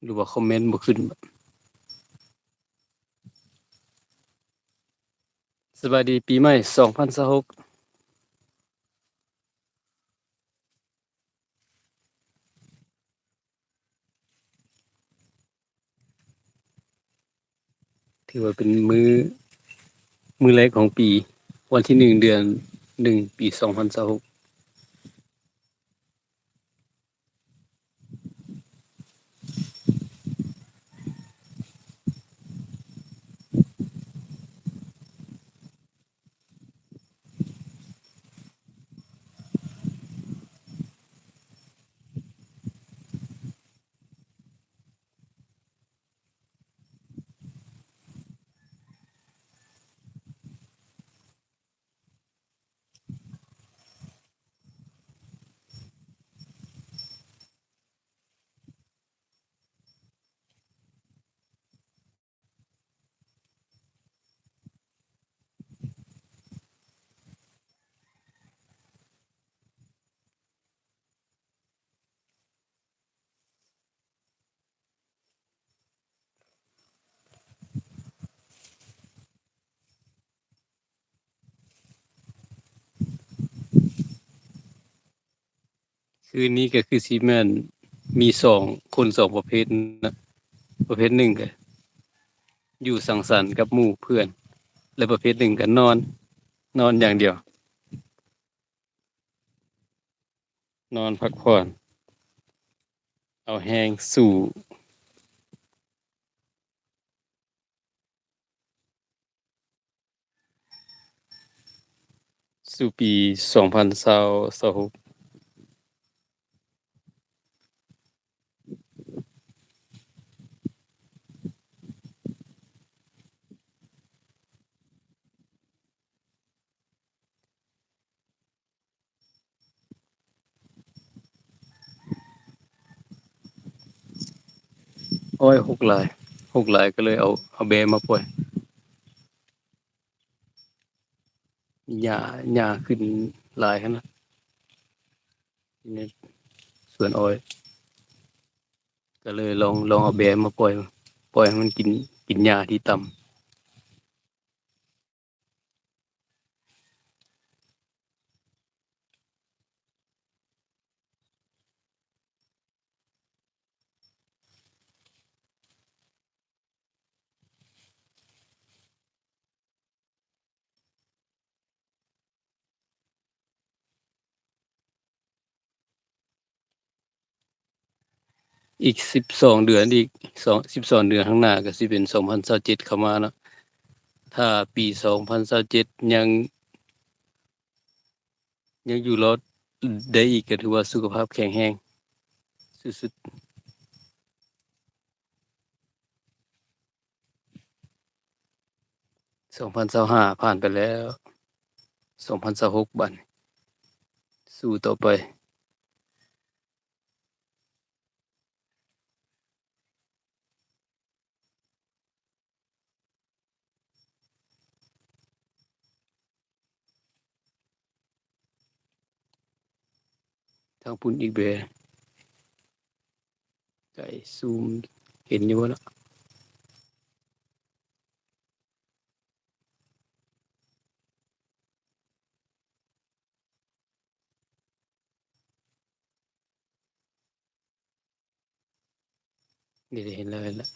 หรือว่าคอมเมนต์บ่ขึ้นสวัสดีปีใหม่2026ถือว่าเป็นมื้อแรกของปีวันที่1เดือน1ปี2026คืนนี้ก็คือสิแม่นมี2คน2ประเภทนะประเภทหนึ่งก็อยู่สังสรรค์กับหมู่เพื่อนและประเภทหนึ่งก็นอนอย่างเดียวนอนพักผ่อนเอาแรงสู่ปี2026โอ้ย6หลายก็เลยเอาแบมาปล่อยหญ้าขึ้นหลายขนาดในสวนอ้อยก็เลยลองเอาแบมาปล่อยให้มันกินหญ้าที่ต่ำอีก12เดือนอีก12เดือนข้างหน้าก็สิเป็น2027เข้ามาเนาะถ้าปี2027ยังอยู่รอดได้อีกก็ถือว่าสุขภาพแข็งแรงสุดๆ2025ผ่านไปแล้ว2026บัดนี้สู้ต่อไปทางพุ่นอีกแบไกซูมเห็นอยู่บ่เนาะนี่ได้เห็นแล้ว